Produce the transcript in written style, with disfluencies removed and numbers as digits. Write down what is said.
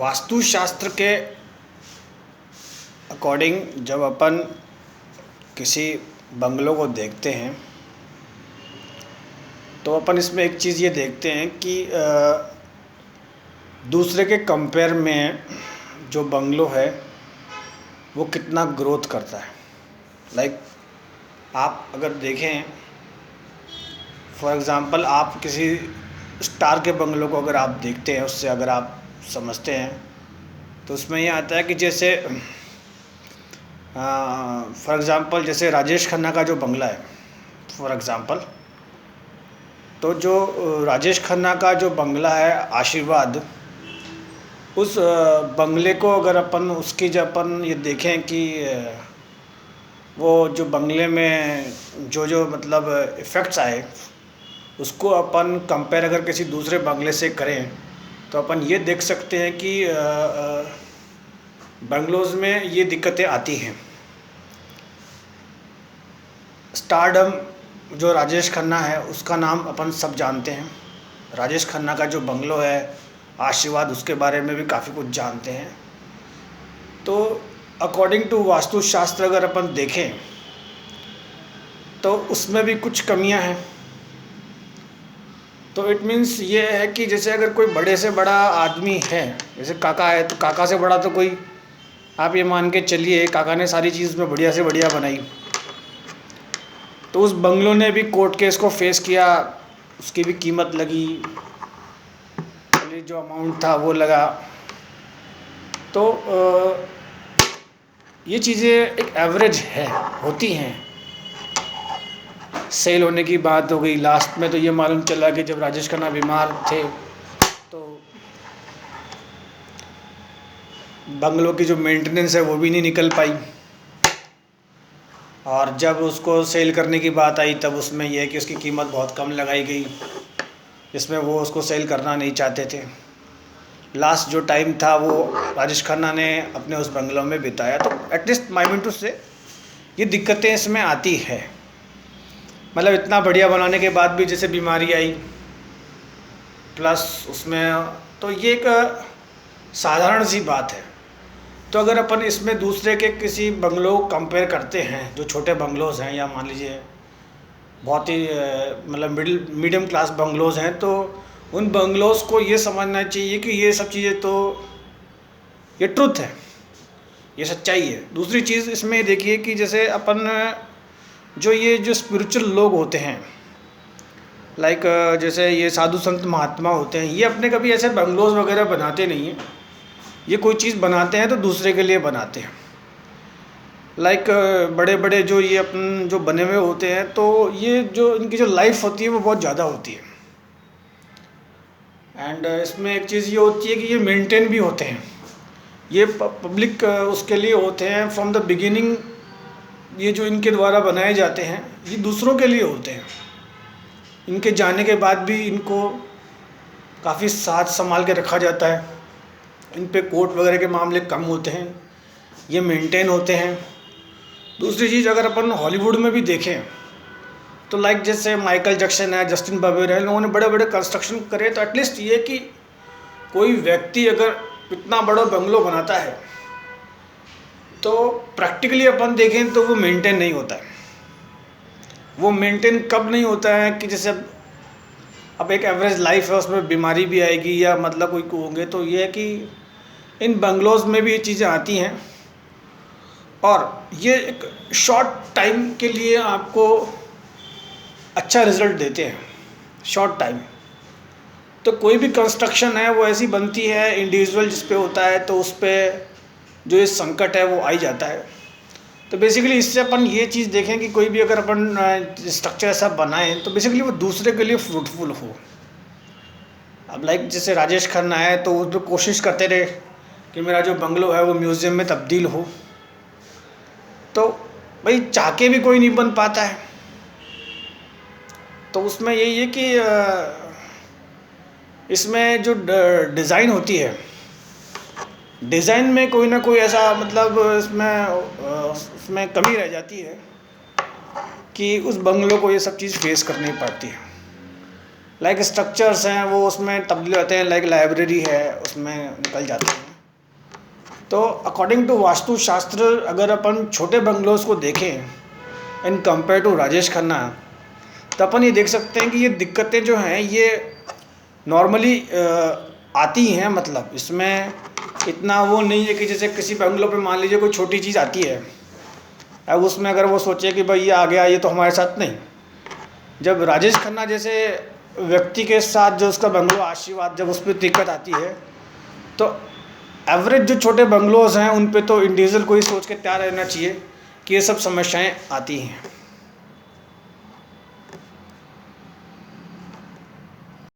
वास्तुशास्त्र के अकॉर्डिंग जब अपन किसी बंगलों को देखते हैं तो अपन इसमें एक चीज़ ये देखते हैं कि दूसरे के कंपेयर में जो बंगलो है वो कितना ग्रोथ करता है। लाइक आप अगर देखें फॉर एग्ज़ाम्पल, आप किसी स्टार के बंगलों को अगर आप देखते हैं, उससे अगर आप समझते हैं तो उसमें ये आता है कि जैसे फॉर एग्ज़ाम्पल जैसे राजेश खन्ना का जो बंगला है फॉर एग्ज़ाम्पल, तो जो राजेश खन्ना का जो बंगला है आशीर्वाद, उस बंगले को अगर अपन उसकी जब अपन ये देखें कि वो जो बंगले में जो मतलब इफ़ेक्ट्स आए उसको अपन कंपेयर अगर किसी दूसरे बंगले से करें तो अपन ये देख सकते हैं कि बंगलोज़ में ये दिक्कतें आती हैं। स्टारडम जो राजेश खन्ना है उसका नाम अपन सब जानते हैं। राजेश खन्ना का जो बंगलो है आशीर्वाद, उसके बारे में भी काफ़ी कुछ जानते हैं। तो अकॉर्डिंग टू वास्तुशास्त्र अगर अपन देखें तो उसमें भी कुछ कमियां हैं। तो इट मीन्स ये है कि जैसे अगर कोई बड़े से बड़ा आदमी है, जैसे काका है, तो काका से बड़ा तो कोई, आप ये मान के चलिए काका ने सारी चीज़ में बढ़िया से बढ़िया बनाई, तो उस बंगलों ने भी कोर्ट केस को फेस किया, उसकी भी कीमत लगी, जो अमाउंट था वो लगा। तो ये चीज़ें एक एवरेज है, होती हैं। सेल होने की बात हो गई, लास्ट में तो ये मालूम चला कि जब राजेश खन्ना बीमार थे तो बंगलों की जो मेंटेनेंस है वो भी नहीं निकल पाई, और जब उसको सेल करने की बात आई तब उसमें यह है कि उसकी कीमत बहुत कम लगाई गई, जिसमें वो उसको सेल करना नहीं चाहते थे। लास्ट जो टाइम था वो राजेश खन्ना ने अपने उस बंगलों में बिताया। तो एटलीस्ट माइंड से ये दिक्कतें इसमें आती है। मतलब इतना बढ़िया बनाने के बाद भी जैसे बीमारी आई, प्लस उसमें, तो ये एक साधारण सी बात है। तो अगर अपन इसमें दूसरे के किसी बंगलों को कंपेयर करते हैं, जो छोटे बंगलोज़ हैं या मान लीजिए बहुत ही मतलब मीडियम क्लास बंगलोज़ हैं, तो उन बंगलोज़ को ये समझना चाहिए कि ये सब चीज़ें तो ये ट्रुथ है, ये सच्चाई है। दूसरी चीज़ इसमें देखिए कि जैसे अपन जो स्पिरिचुअल लोग होते हैं, लाइक जैसे ये साधु संत महात्मा होते हैं, ये अपने कभी ऐसे बंगलोज़ वगैरह बनाते नहीं हैं। ये कोई चीज़ बनाते हैं तो दूसरे के लिए बनाते हैं। लाइक बड़े बड़े जो ये अपन जो बने हुए होते हैं, तो ये जो इनकी जो लाइफ होती है वो बहुत ज़्यादा होती है। एंड इसमें एक चीज़ ये होती है कि ये मेंटेन भी होते हैं। ये पब्लिक उसके लिए होते हैं फ्रॉम द बिगिनिंग। ये जो इनके द्वारा बनाए जाते हैं ये दूसरों के लिए होते हैं। इनके जाने के बाद भी इनको काफ़ी साथ संभाल के रखा जाता है। इन पे कोर्ट वगैरह के मामले कम होते हैं, ये मेंटेन होते हैं। दूसरी चीज़ अगर अपन हॉलीवुड में भी देखें तो लाइक जैसे माइकल जैक्सन है, जस्टिन बीबर है, लोगों ने बड़े बड़े कंस्ट्रक्शन करे। तो एटलीस्ट ये कि कोई व्यक्ति अगर इतना बड़ा बंगलो बनाता है तो प्रैक्टिकली अपन देखें तो वो मेंटेन नहीं होता है। वो मेंटेन कब नहीं होता है कि जैसे अब एक एवरेज लाइफ है, उसमें बीमारी भी आएगी या मतलब कोई को होंगे, तो ये है कि इन बंगलोज़ में भी ये चीज़ें आती हैं और ये एक शॉर्ट टाइम के लिए आपको अच्छा रिज़ल्ट देते हैं, शॉर्ट टाइम। तो कोई भी कंस्ट्रक्शन है वो ऐसी बनती है, इंडिविजुअल जिस पे होता है तो उस पर जो ये संकट है वो आ ही जाता है। तो बेसिकली इससे अपन ये चीज़ देखें कि कोई भी अगर अपन स्ट्रक्चर ऐसा बनाएं तो बेसिकली वो दूसरे के लिए फ्रूटफुल हो। अब लाइक जैसे राजेश खन्ना है तो वो तो कोशिश करते रहे कि मेरा जो बंगलो है वो म्यूज़ियम में तब्दील हो, तो भाई चाह के भी कोई नहीं बन पाता है। तो उसमें यही है कि इसमें जो डिज़ाइन होती है, डिज़ाइन में कोई ना कोई ऐसा मतलब उसमें कमी रह जाती है कि उस बंगलों को ये सब चीज़ फेस करनी पड़ती है। लाइक स्ट्रक्चर्स हैं वो उसमें तब्दील होते हैं, लाइक लाइब्रेरी है उसमें निकल जाते हैं। तो अकॉर्डिंग टू वास्तुशास्त्र अगर अपन छोटे बंगलोज़ को देखें in compare to Rajesh Khanna, तो अपन ये देख सकते हैं कि ये दिक्कतें जो हैं ये नॉर्मली आती हैं। मतलब इसमें इतना वो नहीं है कि जैसे किसी बंगलो पे मान लीजिए कोई छोटी चीज़ आती है, अब उसमें अगर वो सोचे कि भाई ये आ गया, ये तो हमारे साथ नहीं। जब राजेश खन्ना जैसे व्यक्ति के साथ जो उसका बंगलो आशीर्वाद, जब उस पर दिक्कत आती है, तो एवरेज जो छोटे बंगलोज़ हैं उन पे तो इंडिविजुअल को ही सोच के तैयार रहना चाहिए कि ये सब समस्याएं आती हैं।